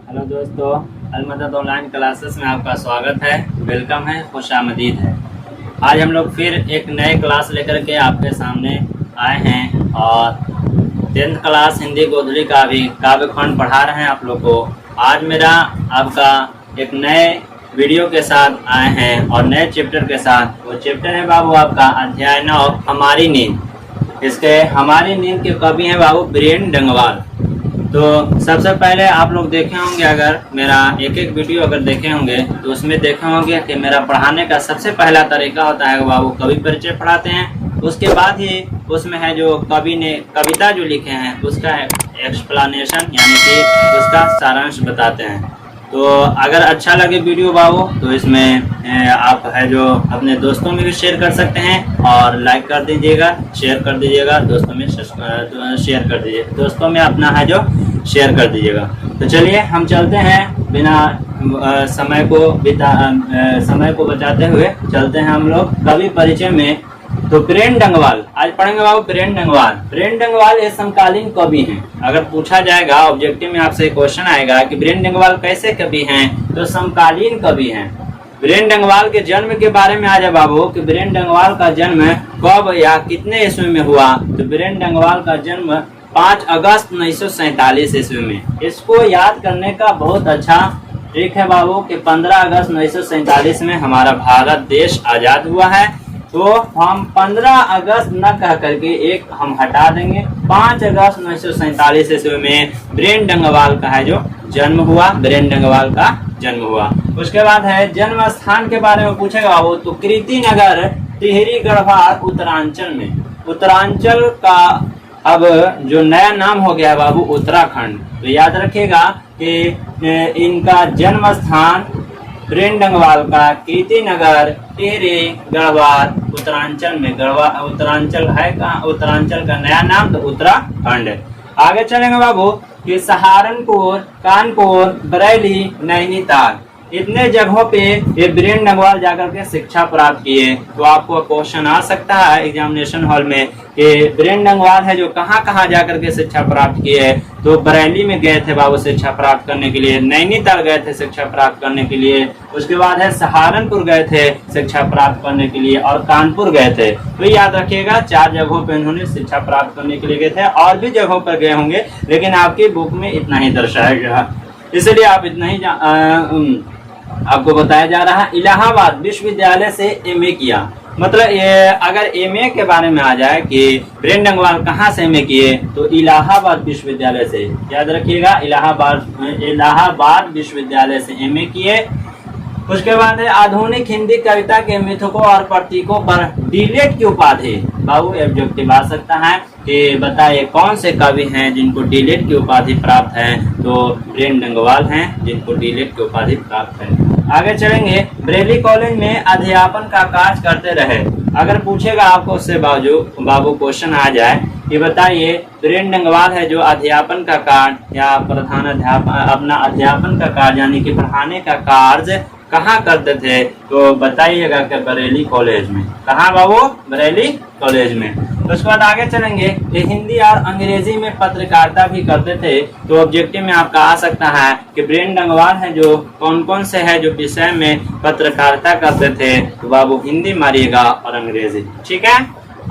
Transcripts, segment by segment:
Hello दोस्तों, Almadad online classes में आपका स्वागत है, वेलकम है, खुशामदीद है। आज हम लोग फिर एक नए क्लास लेकर के आपके सामने आए हैं और 10th क्लास हिंदी गोधड़ी का भी काव्य खंड पढ़ा रहे हैं आप लोग को। आज मेरा आपका एक नए वीडियो के साथ आए हैं और नए चैप्टर के साथ। वो चैप्टर है बाबू आपका अध्याय 9 हमारी नींद। इसके हमारी नींद के कवि हैं बाबू बीरेन डंगवाल। तो सबसे पहले आप लोग देखे होंगे, अगर मेरा एक एक वीडियो अगर देखे होंगे तो उसमें देखे होंगे कि मेरा पढ़ाने का सबसे पहला तरीका होता है बाबू कवि परिचय पढ़ाते हैं। उसके बाद ही उसमें है जो कवि ने कविता जो लिखे हैं उसका एक्सप्लेनेशन यानी कि उसका सारांश बताते हैं। तो अगर अच्छा लगे वीडियो बाबू तो इसमें आप है जो अपने दोस्तों में भी शेयर कर सकते हैं और लाइक कर दीजिएगा, शेयर कर दीजिएगा, दोस्तों में शेयर कर दीजिए, दोस्तों में अपना है जो शेयर कर दीजिएगा। तो चलिए हम चलते हैं, बिना समय को बचाते हुए चलते हैं हम लोग कवि परिचय में। तो बीरेन डंगवाल आज पढ़ेंगे बाबू। बीरेन डंगवाल ये समकालीन कवि हैं। अगर पूछा जाएगा ऑब्जेक्टिव में आपसे क्वेश्चन आएगा कि बीरेन डंगवाल कैसे कवि हैं, तो समकालीन कवि हैं। बीरेन डंगवाल के जन्म के बारे में आ जाए बाबू कि बीरेन डंगवाल का जन्म कब या कितने ईस्वी में हुआ। तो बीरेन डंगवाल का जन्म 5 अगस्त 1947 ईस्वी में। इसको याद करने का बहुत अच्छा ट्रिक है बाबू कि 15 अगस्त 1947 में हमारा भारत देश आजाद हुआ है। तो हम 15 अगस्त न कह करके एक हम हटा देंगे। 5 अगस्त 1947 ईस्वी में बीरेन डंगवाल का है जो जन्म हुआ, बीरेन डंगवाल का जन्म हुआ। उसके बाद है जन्म स्थान के बारे में पूछेगा बाबू तो कीर्ति नगर टिहरी गढ़वाल उत्तरांचल में। उत्तरांचल का अब जो नया नाम हो गया है बाबू उत्तराखंड। तो याद रखिएगा कि इनका जन्म स्थान बीरेन डंगवाल का कीर्ति नगर टिहरी गढ़वाल उत्तरांचल में। उत्तरांचल है कहाँ? उत्तरांचल का नया नाम तो उत्तराखंड। आगे चलेंगे बाबू कि सहारनपुर, कानपुर, बरेली, नैनीताल, इतने जगहों पे ये बीरेन डंगवाल जाकर के शिक्षा प्राप्त किए। तो आपको क्वेश्चन आ सकता है एग्जामिनेशन हॉल में कि बीरेन डंगवाल है जो कहाँ कहाँ जाकर के शिक्षा प्राप्त किए। तो बरेली में गए थे बाबू शिक्षा प्राप्त करने के लिए, नैनीताल गए थे शिक्षा प्राप्त करने के लिए, उसके बाद है सहारनपुर गए थे शिक्षा प्राप्त करने के लिए और कानपुर गए थे। तो याद रखिएगा 4 जगहों पे उन्होंने शिक्षा प्राप्त करने के लिए गए थे। और भी जगहों पर गए होंगे लेकिन आपकी बुक में इतना ही दर्शाया गया, इसलिए आप इतना ही आपको बताया जा रहा है। इलाहाबाद विश्वविद्यालय से एमए किया। मतलब ये अगर एमए के बारे में आ जाए कि बीरेन डंगवाल कहाँ से एमए किए तो इलाहाबाद विश्वविद्यालय से। याद रखिएगा इलाहाबाद विश्वविद्यालय से एमए किए। उसके बाद है आधुनिक हिंदी कविता के मिथकों और प्रतीकों पर डीलेट की उपाधि। बाबू ऑब्जेक्टिव आ सकता है कि बताइए कौन से कवि हैं जिनको डीलेट की उपाधि प्राप्त है। तो बीरेन डंगवाल हैं जिनको डीलेट की उपाधि प्राप्त है। आगे चलेंगे, बरेली कॉलेज में अध्यापन का कार्य करते रहे। अगर पूछेगा आपको उससे बाबू क्वेश्चन आ जाए कि बताइए बीरेन डंगवाल है जो अध्यापन का कार्य या प्रधान अध्यापन अपना अध्यापन का कार्य यानी कि पढ़ाने का कार्य कहाँ करते थे, तो बताइएगा कि बरेली कॉलेज में। कहाँ बाबू? बरेली कॉलेज में। उसके बाद आगे चलेंगे, ये हिंदी और अंग्रेजी में पत्रकारिता भी करते थे। तो ऑब्जेक्टिव में आपका आ सकता है कि बीरेन डंगवाल है जो कौन कौन से है जो विषय में पत्रकारिता करते थे। तो बाबू हिंदी मारिएगा और अंग्रेजी, ठीक है।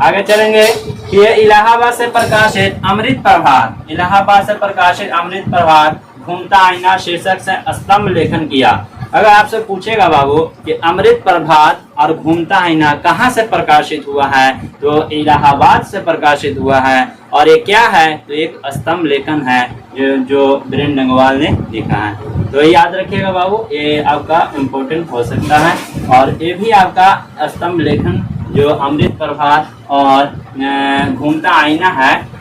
आगे चलेंगे कि ये इलाहाबाद से प्रकाशित अमृत प्रभात, इलाहाबाद से प्रकाशित अमृत प्रभात घूमता आईना शीर्षक से स्तंभ लेखन किया। अगर आपसे पूछेगा बाबू कि अमृत प्रभात और घूमता आईना कहाँ से प्रकाशित हुआ है, तो इलाहाबाद से प्रकाशित हुआ है। और ये क्या है, तो एक स्तंभ लेखन है जो बीरेन डंगवाल ने लिखा है। तो याद रखिएगा बाबू, ये आपका इम्पोर्टेंट हो सकता है। और ये भी आपका स्तंभ लेखन जो अमृत प्रभात और घूमता आईना है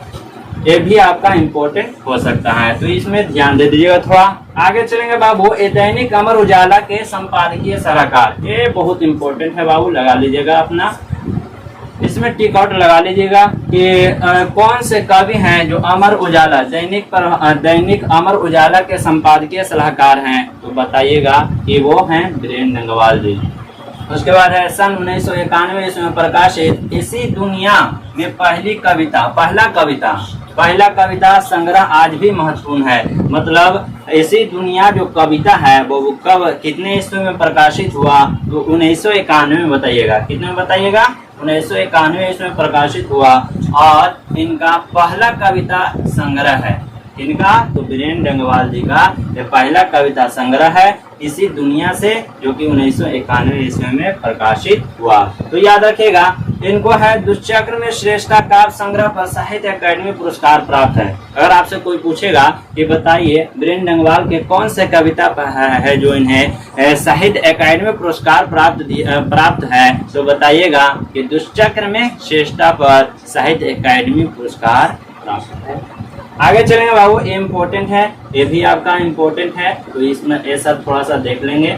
ये भी आपका इम्पोर्टेंट हो सकता है। तो इसमें ध्यान दे दीजिएगा थोड़ा। आगे चलेंगे बाबू, ये दैनिक अमर उजाला के संपादकीय सलाहकार, ये बहुत इम्पोर्टेंट है बाबू, लगा लीजिएगा अपना, इसमें टिक आउट लगा लीजिएगा कि कौन से कवि हैं जो अमर उजाला दैनिक अमर उजाला के संपादकीय सलाहकार हैं। तो बताइएगा कि वो हैं बीरेन डंगवाल जी। उसके बाद है सन 1991 ईस्वी में प्रकाशित इसी दुनिया में पहला कविता संग्रह आज भी महत्वपूर्ण है। मतलब ऐसी दुनिया जो कविता है वो कब कितने ईस्वी में प्रकाशित हुआ? तो 1991 में बताइएगा। कितने में बताइएगा? 1991 ईस्वी में प्रकाशित हुआ। और इनका पहला कविता संग्रह है। इनका तो बीरेन डंगवाल जी का ये पहला कविता संग्रह है इसी दुनिया से, जो कि 1991 ईस्वी में प्रकाशित हुआ। तो याद रखिएगा, इनको है दुष्चक्र में श्रेष्ठता काव्य संग्रह पर साहित्य अकादमी पुरस्कार प्राप्त है। अगर आपसे कोई पूछेगा कि बताइए बीरेन डंगवाल के कौन से कविता है जो इन्हें साहित्य अकादमी पुरस्कार प्राप्त है, तो बताइएगा कि दुष्चक्र में श्रेष्ठता पर साहित्य अकादमी पुरस्कार प्राप्त है। आगे चलेंगे बाबू, ये इम्पोर्टेंट है, ये भी आपका इम्पोर्टेंट है, तो इसमें ये सब थोड़ा सा देख लेंगे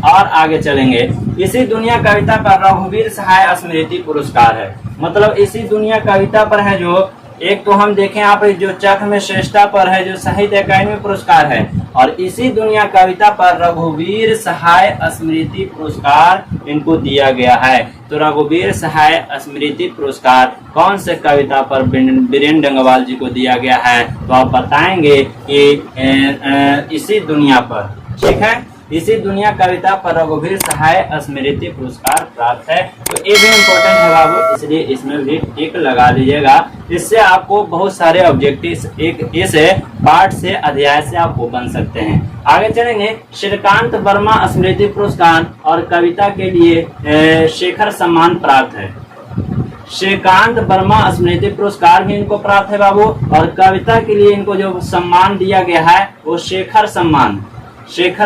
और आगे चलेंगे। इसी दुनिया कविता पर रघुवीर सहाय स्मृति पुरस्कार है। मतलब इसी दुनिया कविता पर है जो एक तो हम देखें यहाँ पर जो चक्र में श्रेष्ठता पर है जो साहित्य अकादमी पुरस्कार है, और इसी दुनिया कविता पर रघुवीर सहाय स्मृति पुरस्कार इनको दिया गया है। तो रघुवीर सहाय स्मृति पुरस्कार कौन से कविता पर बीरेन डंगवाल जी को दिया गया है? तो आप बताएंगे कि इसी दुनिया पर। ठीक है, इसी दुनिया कविता पर रघुवीर सहाय स्मृति पुरस्कार प्राप्त है। तो ये भी इम्पोर्टेंट है बाबू, इसलिए इसमें भी टिक लगा लीजिएगा। इससे आपको बहुत सारे ऑब्जेक्टिव एक इस पाठ से अध्याय से आपको बन सकते हैं। आगे चलेंगे, श्रीकांत वर्मा स्मृति पुरस्कार और कविता के लिए शेखर सम्मान प्राप्त है। श्रीकांत वर्मा स्मृति पुरस्कार भी इनको प्राप्त है बाबू, और कविता के लिए इनको जो सम्मान दिया गया है वो शेखर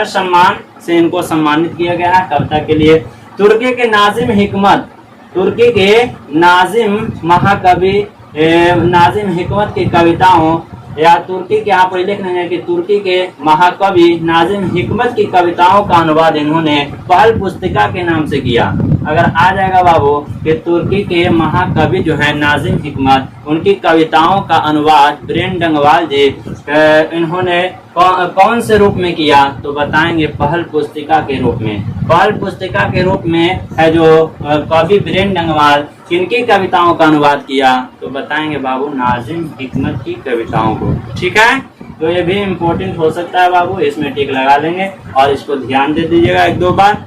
सम्मान से इनको सम्मानित किया गया है कविता के लिए। तुर्की के नाजिम हिकमत, तुर्की के नाजिम महाकवि नाजिम हिकमत की कविताओं, या तुर्की के यहाँ पर लिख रहे हैं कि तुर्की के महाकवि नाजिम हिकमत की कविताओं का अनुवाद इन्होंने पहल पुस्तिका के नाम से किया। अगर आ जाएगा बाबू कि तुर्की के महाकवि जो है नाजिम हिकमत, उनकी कविताओं का अनुवाद बीरेन डंगवाल जी इन्होंने कौन से रूप में किया? तो बताएंगे पहल पुस्तिका के रूप में। पहल पुस्तिका के रूप में है जो कवि बीरेन डंगवाल किनकी कविताओं का अनुवाद किया? तो बताएंगे बाबू नाजिम हिकमत की कविताओं को। ठीक है, तो ये भी इम्पोर्टेंट हो सकता है बाबू, इसमें टिक लगा लेंगे और इसको ध्यान दे दीजिएगा एक दो बार।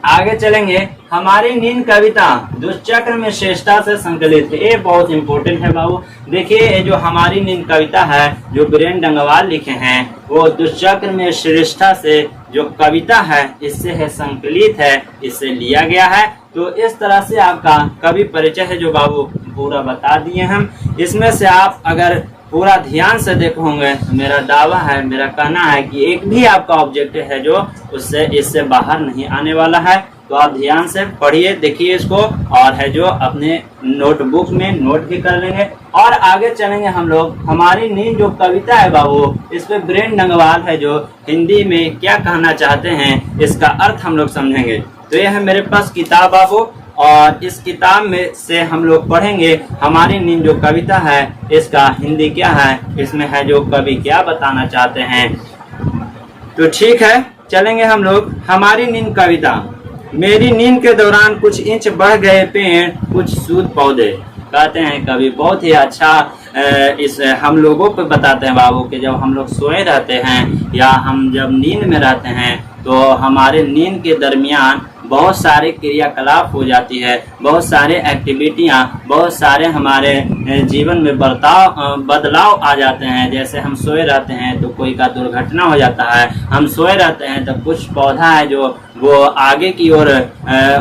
आगे चलेंगे, हमारी नींद कविता दुष्चक्र में श्रेष्ठता से संकलित है। ये बहुत इंपॉर्टेंट है बाबू। देखिए, ये जो हमारी नींद कविता है जो बीरेन डंगवाल लिखे हैं वो दुष्चक्र में श्रेष्ठता से जो कविता है इससे है संकलित है, इससे लिया गया है। तो इस तरह से आपका कवि परिचय है जो बाबू पूरा बता दिए हम। इसमें से आप अगर पूरा ध्यान से देखोगे तो मेरा दावा है, मेरा कहना है कि एक भी आपका ऑब्जेक्टिव है जो उससे इससे बाहर नहीं आने वाला है। तो आप ध्यान से पढ़िए, देखिए इसको, और है जो अपने नोटबुक में नोट भी कर लेंगे। और आगे चलेंगे हम लोग, हमारी नींद जो कविता है बाबू, इस पे बीरेन डंगवाल है जो हिंदी में क्या कहना चाहते हैं इसका अर्थ हम लोग समझेंगे। तो यह है मेरे पास किताब बाबू, और इस किताब में से हम लोग पढ़ेंगे हमारी नींद जो कविता है इसका हिंदी क्या है, इसमें है जो कवि क्या बताना चाहते हैं। तो ठीक है, चलेंगे हम लोग। हमारी नींद कविता। मेरी नींद के दौरान कुछ इंच बढ़ गए पेड़, कुछ सूद पौधे। कहते हैं कवि बहुत ही अच्छा इस हम लोगों को बताते हैं बाबू कि जब हम लोग सोए रहते हैं या हम जब नींद में रहते हैं तो हमारे नींद के दरमियान बहुत सारे क्रियाकलाप हो जाती है, बहुत सारे एक्टिविटियाँ, बहुत सारे हमारे जीवन में बदलाव आ जाते हैं। जैसे हम सोए रहते हैं तो कोई का दुर्घटना हो जाता है, हम सोए रहते हैं तो कुछ पौधा है जो वो आगे की ओर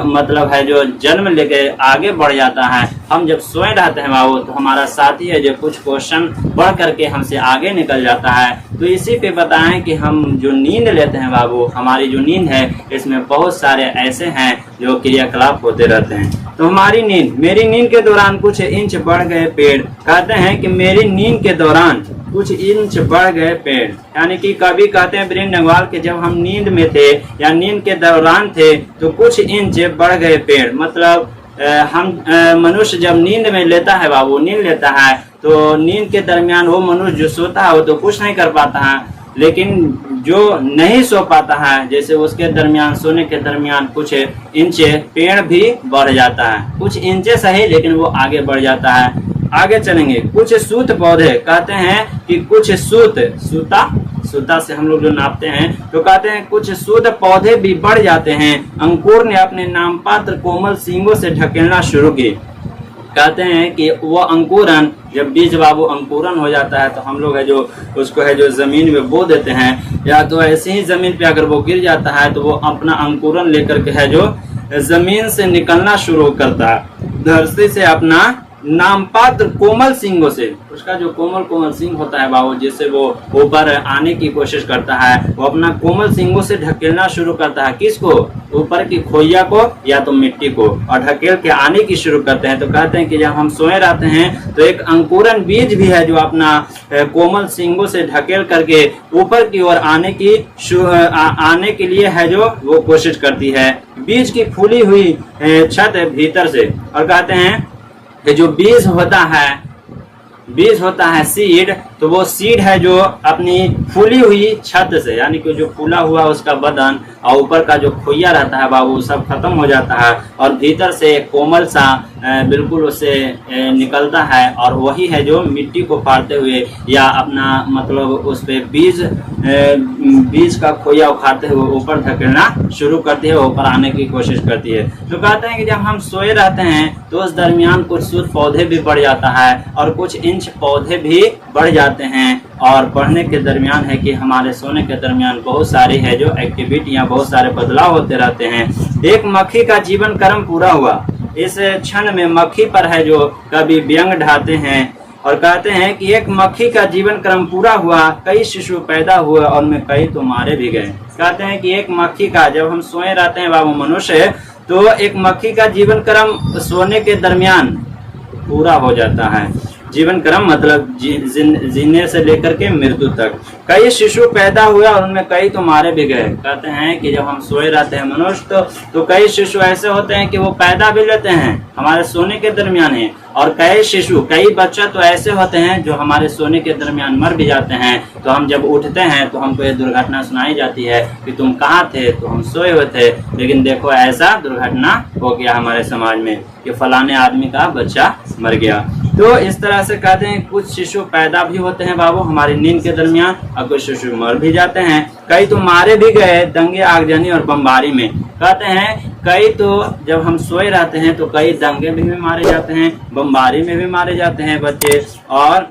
मतलब है जो जन्म लेके आगे बढ़ जाता है। हम जब सोए रहते हैं बाबू तो हमारा साथी है जो कुछ क्वेश्चन पढ़ करके हमसे आगे निकल जाता है। तो इसी पे बताएं कि हम जो नींद लेते हैं बाबू, हमारी जो नींद है इसमें बहुत सारे ऐसे हैं जो क्रियाकलाप होते रहते हैं। तो हमारी नींद, मेरी नींद के दौरान कुछ इंच बढ़ गए पेड़। कहते हैं कि मेरी नींद के दौरान कुछ इंच बढ़ गए पेड़, यानी कि कवि कहते हैं बीरेन डंगवाल के जब हम नींद में थे या नींद के दौरान थे तो कुछ इंच बढ़ गए पेड़। मतलब हम मनुष्य जब नींद में लेता है बाबू, नींद लेता है तो नींद के दरमियान वो मनुष्य जो सोता है वो तो कुछ नहीं कर पाता है, लेकिन जो नहीं सो पाता है जैसे उसके दरमियान सोने के दरमियान कुछ इंचे पेड़ भी बढ़ जाता है, कुछ इंचे सही लेकिन वो आगे बढ़ जाता है। आगे चलेंगे, कुछ सूत पौधे। कहते हैं कि कुछ सूता शुद्धता से हम लोग जो नापते हैं, तो कहते हैं कुछ शुद्ध पौधे भी बढ़ जाते हैं। अंकुर ने अपने नामपात्र कोमल सींगों से ढकेलना शुरू की। कहते हैं कि वो अंकुरन, जब बीज बाबू अंकुरन हो जाता है तो हम लोग है जो उसको है जो जमीन में बो देते हैं, या तो ऐसे ही जमीन पे अगर वो गिर जाता है तो वो अपना अंकुरन लेकर के है जो जमीन से निकलना शुरू करता है, धरती से अपना नामपात्र कोमल सींगों से, उसका जो कोमल कोमल सींग होता है बाबू, जिससे वो ऊपर आने की कोशिश करता है, वो अपना कोमल सींगों से ढकेलना शुरू करता है। किसको? ऊपर की खोइया को या तो मिट्टी को, और ढकेल के आने की शुरू करते हैं। तो कहते हैं कि जब हम सोए रहते हैं तो एक अंकुरन बीज भी है जो अपना कोमल सींगों से ढकेल करके ऊपर की ओर आने के लिए है जो वो कोशिश करती है। बीज की फूली हुई छत भीतर से, और कहते हैं कि जो बीज होता है सीड, तो वो सीड है जो अपनी फूली हुई छत से, यानी कि जो फूला हुआ उसका बदन और ऊपर का जो खोइया रहता है बाबू सब खत्म हो जाता है, और भीतर से कोमल सा बिल्कुल उससे निकलता है, और वही है जो मिट्टी को फाड़ते हुए या अपना मतलब उस पे बीज का खोइया उखाड़ते हुए ऊपर धकेलना शुरू करती है, ऊपर आने की कोशिश करती है। तो कहते हैं कि जब हम सोए रहते हैं तो उस दरमियान कुछ शुद्ध पौधे भी बढ़ जाता है और कुछ इंच पौधे भी बढ़ जाते हैं। और बढ़ने के दरमियान है कि हमारे सोने के दरमियान बहुत सारी है जो एक्टिविटियां, बहुत सारे बदलाव होते रहते हैं। एक मक्खी का जीवन क्रम पूरा हुआ। इस क्षण में मक्खी पर है जो कभी व्यंग ढाते हैं और कहते हैं कि एक मक्खी का जीवन क्रम पूरा हुआ, कई शिशु पैदा हुए और उनमें कई तो मारे भी गए। कहते हैं कि एक मक्खी का, जब हम सोए रहते हैं बाबू मनुष्य, तो एक मक्खी का जीवन क्रम सोने के दरमियान पूरा हो जाता है। जीवन क्रम मतलब जीने से लेकर के मृत्यु तक। कई शिशु पैदा हुए और उनमें कई तो मारे भी गए। कहते हैं कि जब हम सोए रहते हैं मनुष्य तो कई शिशु ऐसे होते हैं कि वो पैदा भी लेते हैं हमारे सोने के दरमियान है, और कई बच्चे तो ऐसे होते हैं जो हमारे सोने के दरमियान मर भी जाते हैं। तो हम जब उठते हैं तो हमको ये दुर्घटना सुनाई जाती है कि तुम कहाँ थे, तो हम सोए हुए थे, लेकिन देखो ऐसा दुर्घटना हो गया हमारे समाज में कि फलाने आदमी का बच्चा मर गया। तो इस तरह से कहते हैं कुछ शिशु पैदा भी होते हैं बाबू हमारी नींद के दरमियान, और कुछ शिशु मर भी जाते हैं। कई तो मारे भी गए दंगे, आगजनी और बमबारी में। कहते हैं कई तो जब हम सोए रहते हैं तो कई दंगे में भी मारे जाते हैं, बमबारी में भी मारे जाते हैं बच्चे। और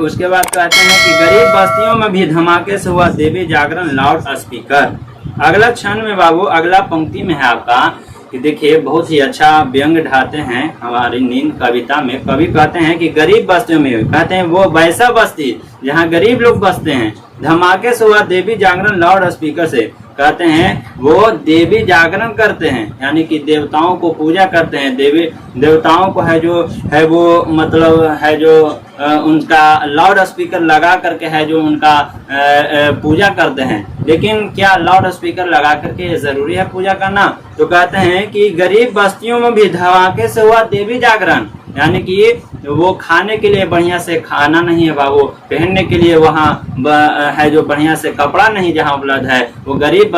उसके बाद कहते हैं कि गरीब बस्तियों में भी धमाके से हुआ देवी जागरण लाउड स्पीकर। अगला क्षण में बाबू अगला पंक्ति में है आपका कि देखिए बहुत ही अच्छा व्यंग ढाते हैं हमारी नींद कविता में। कवि कहते हैं कि गरीब बस्तियों में, कहते हैं वो वैसा बस्ती जहाँ गरीब लोग बसते हैं, धमाके से हुआ देवी जागरण लाउड स्पीकर से। कहते हैं वो देवी जागरण करते हैं, यानी कि देवताओं को पूजा करते हैं। देवताओं को है जो है वो मतलब है जो उनका लाउड स्पीकर लगा करके है जो उनका पूजा करते हैं। लेकिन क्या लाउड स्पीकर लगा करके जरूरी है पूजा करना? तो कहते हैं कि गरीब बस्तियों में भी धमाके से हुआ देवी जागरण, यानी कि वो खाने के लिए बढ़िया से खाना नहीं है बाबू, पहनने के लिए वहाँ है जो बढ़िया से कपड़ा नहीं जहाँ उपलब्ध है, वो गरीब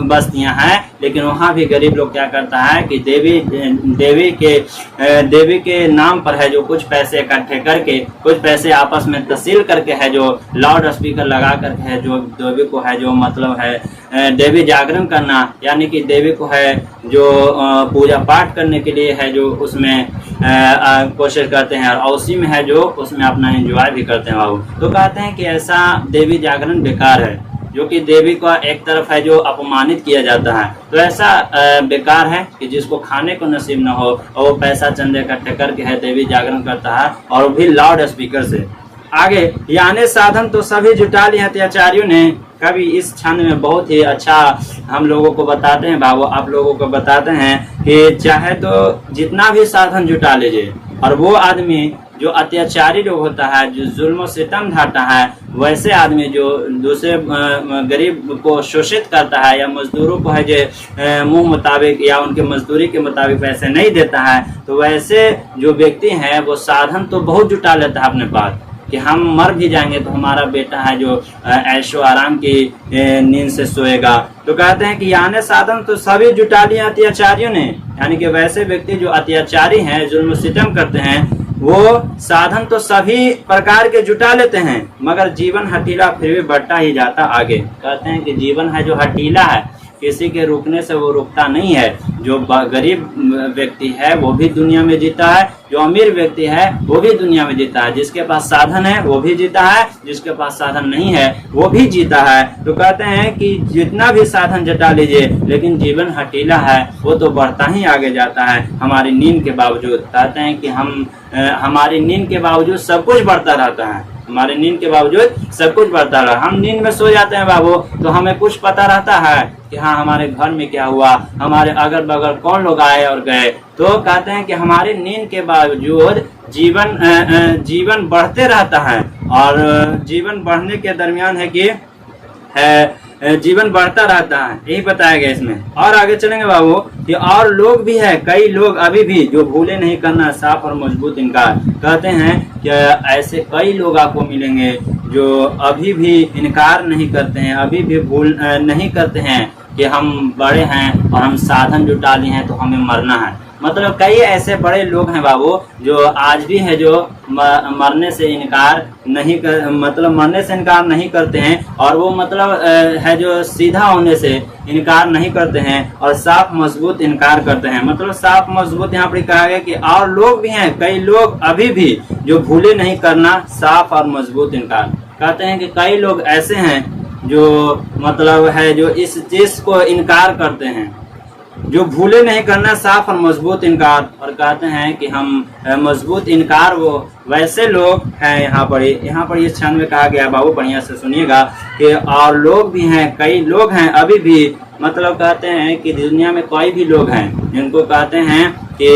बस्तियां हैं। लेकिन वहाँ भी गरीब लोग क्या करता है कि देवी के नाम पर है जो कुछ पैसे इकट्ठे करके, कुछ पैसे आपस में तहसील करके है जो लाउड स्पीकर लगा करके है जो देवी को है जो मतलब है देवी जागरण करना, यानी कि देवी को है जो पूजा पाठ करने के लिए है जो उसमें कोशिश करते हैं, और उसी में है जो उसमें अपना एंजॉय भी करते हैं बाबू। तो कहते हैं कि ऐसा देवी जागरण बेकार है, जो कि देवी को एक तरफ है जो अपमानित किया जाता है। तो ऐसा बेकार है कि जिसको खाने को नसीब न हो और वो पैसा चंदे इकट्ठे करके है देवी जागरण करता है, और भी लाउड स्पीकर से। आगे यानी साधन तो सभी जुटा लिए अत्याचारियों ने। कभी इस छंद में बहुत ही अच्छा हम लोगों को बताते हैं बाबू, आप लोगों को बताते हैं कि चाहे तो जितना भी साधन जुटा लीजिए, और वो आदमी जो अत्याचारी लोग होता है, जो जुल्म सितम ढाता है, वैसे आदमी जो दूसरे गरीब को शोषित करता है या मजदूरों को है जो मुंह मुताबिक या उनके मजदूरी के मुताबिक पैसे नहीं देता है, तो वैसे जो व्यक्ति है वो साधन तो बहुत जुटा लेता है अपने पास कि हम मर भी जाएंगे तो हमारा बेटा है जो ऐशो आराम की नींद से सोएगा। तो कहते हैं कि यानी साधन तो सभी जुटा लिए अत्याचारियों ने, यानी कि वैसे व्यक्ति जो अत्याचारी हैं, जुल्म सितम करते हैं, वो साधन तो सभी प्रकार के जुटा लेते हैं, मगर जीवन हठीला फिर भी बढ़ता ही जाता आगे। कहते हैं कि जीवन है जो हठीला है, किसी के रुकने से वो रुकता नहीं है। जो गरीब व्यक्ति है वो भी दुनिया में जीता है, जो अमीर व्यक्ति है वो भी दुनिया में जीता है, जिसके पास साधन है वो भी जीता है, जिसके पास साधन नहीं है वो भी जीता है। तो कहते हैं कि जितना भी साधन जुटा लीजिए, लेकिन जीवन हठीला है, वो तो बढ़ता ही आगे जाता है हमारी नींद के बावजूद। कहते हैं कि हमारी नींद के बावजूद सब कुछ बढ़ता रहता है, हमारे नींद के बावजूद सब कुछ बढ़ता रहा। हम नींद में सो जाते हैं बाबू, तो हमें कुछ पता रहता है कि हाँ हमारे घर में क्या हुआ, हमारे अगल बगल कौन लोग आए और गए। तो कहते हैं कि हमारे नींद के बावजूद जीवन बढ़ते रहता है, और जीवन बढ़ने के दरमियान है कि जीवन बढ़ता रहता है, यही बताया गया इसमें। और आगे चलेंगे बाबू कि और लोग भी है, कई लोग अभी भी जो भूले नहीं करना साफ और मजबूत इनकार। कहते हैं कि ऐसे कई लोग आपको मिलेंगे जो अभी भी इनकार नहीं करते हैं, अभी भी भूल नहीं करते हैं कि हम बड़े हैं और हम साधन जुटा लिए हैं तो हमें मरना है। मतलब कई ऐसे बड़े लोग हैं बाबू जो आज भी है, जो मरने से इनकार नहीं करते हैं, और वो मतलब है जो सीधा होने से इनकार नहीं करते हैं और साफ मजबूत इनकार करते हैं। मतलब साफ मजबूत यहाँ पर कहा गया कि और लोग भी हैं, कई लोग अभी भी जो भूले नहीं करना साफ और मजबूत इनकार। कहते हैं कि कई लोग ऐसे हैं जो मतलब है जो इस चीज को इनकार करते हैं, जो भूले नहीं करना साफ और मजबूत इनकार। और कहते हैं कि हम मजबूत इनकार वो वैसे लोग हैं। यहाँ पर ये क्षण में कहा गया बाबू, बढ़िया से सुनिएगा कि और लोग भी हैं, कई लोग हैं अभी भी। मतलब कहते हैं कि दुनिया में कोई भी लोग हैं जिनको कहते हैं कि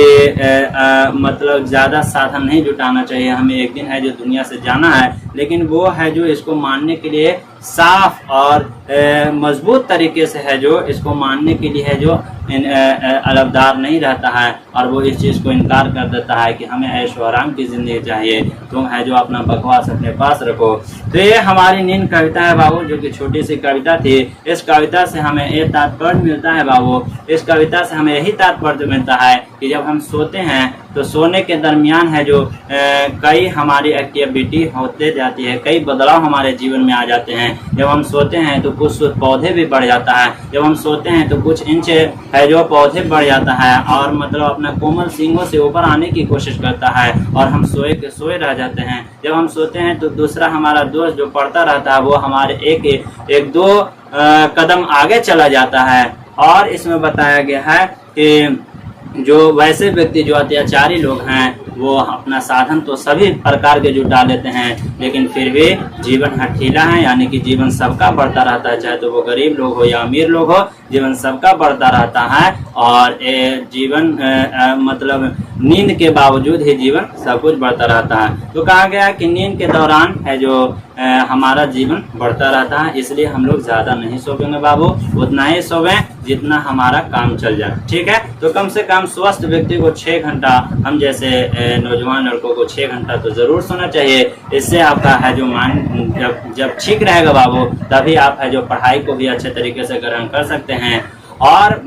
मतलब ज़्यादा साधन नहीं जुटाना चाहिए, हमें एक दिन है जो दुनिया से जाना है, लेकिन वो है जो इसको मानने के लिए साफ और मजबूत तरीके से है जो इसको मानने के लिए है जो अलगदार नहीं रहता है, और वो इस चीज़ को इनकार कर देता है कि हमें ऐशो आराम की ज़िंदगी चाहिए, तुम है जो अपना बकवास अपने पास रखो। तो ये हमारी नींद कविता है बाबू, जो कि छोटी सी कविता थी। इस कविता से हमें ये तात्पर्य मिलता है बाबू, इस कविता से हमें यही तात्पर्य मिलता है कि जब हम सोते हैं तो सोने के दरमियान है जो कई हमारी एक्टिविटी होते जाती है, कई बदलाव हमारे जीवन में आ जाते हैं। जब हम सोते हैं तो कुछ पौधे भी बढ़ जाता है, जब हम सोते हैं तो कुछ इंच है जो पौधे बढ़ जाता है, और मतलब अपना कोमल सींगों से ऊपर आने की कोशिश करता है, और हम सोए के सोए रह जाते हैं। जब हम सोते हैं तो दूसरा हमारा दोस्त जो पढ़ता रहता है वो हमारे एक दो कदम आगे चला जाता है। और इसमें बताया गया है कि जो वैसे व्यक्ति जो अत्याचारी लोग हैं वो अपना साधन तो सभी प्रकार के जुटा लेते हैं, लेकिन फिर भी जीवन हठीला है, यानी कि जीवन सबका बढ़ता रहता है, चाहे तो वो गरीब लोग हो या अमीर लोग हो, जीवन सबका बढ़ता रहता है। और जीवन मतलब नींद के बावजूद ही जीवन सब कुछ बढ़ता रहता है। तो कहा गया कि नींद के दौरान है जो हमारा जीवन बढ़ता रहता है, इसलिए हम लोग ज़्यादा नहीं सोएंगे बाबू, उतना ही सोएं जितना हमारा काम चल जाए, ठीक है। तो कम से कम स्वस्थ व्यक्ति को 6 घंटा, हम जैसे नौजवान लड़कों को 6 घंटा तो ज़रूर सोना चाहिए। इससे आपका है जो माइंड जब ठीक रहेगा बाबू, तभी आप है जो पढ़ाई को भी अच्छे तरीके से ग्रहण कर सकते हैं। और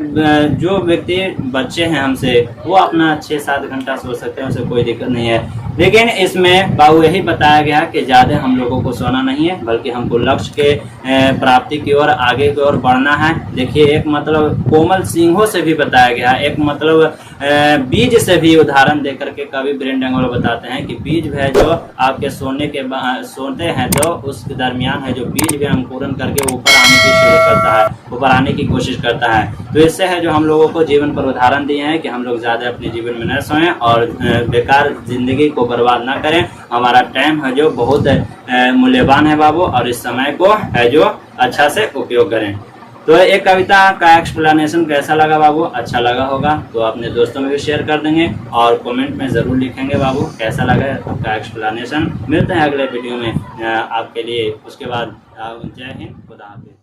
जो व्यक्ति बच्चे हैं हमसे, वो अपना 6-7 घंटा सो सकते हैं, उसे कोई दिक्कत नहीं है। लेकिन इसमें बाबू यही बताया गया कि ज़्यादा हम लोगों को सोना नहीं है, बल्कि हमको लक्ष्य के प्राप्ति की ओर आगे की ओर बढ़ना है। देखिए एक मतलब कोमल सींगों से भी बताया गया, एक मतलब बीज से भी उदाहरण दे करके कवि ब्रेन डंगवाल बताते हैं कि बीज है जो आपके सोते हैं तो उस दरमियान है जो बीज भी अंकुरन करके ऊपर आने की शुरू करता है, ऊपर आने की कोशिश करता है। तो इससे है जो हम लोगों को जीवन पर उदाहरण दिए हैं कि हम लोग ज़्यादा अपने जीवन में न सोएं और बेकार जिंदगी को बर्बाद ना करें। हमारा टाइम है जो बहुत मूल्यवान है बाबू, और इस समय को है जो अच्छा से उपयोग करें। तो एक कविता का एक्सप्लेनेशन कैसा लगा बाबू? अच्छा लगा होगा तो अपने दोस्तों में भी शेयर कर देंगे और कमेंट में ज़रूर लिखेंगे बाबू कैसा लगा आपका एक्सप्लेनेशन। मिलते हैं अगले वीडियो में आपके लिए। उसके बाद जय हिंद, खुदा हाफिज़।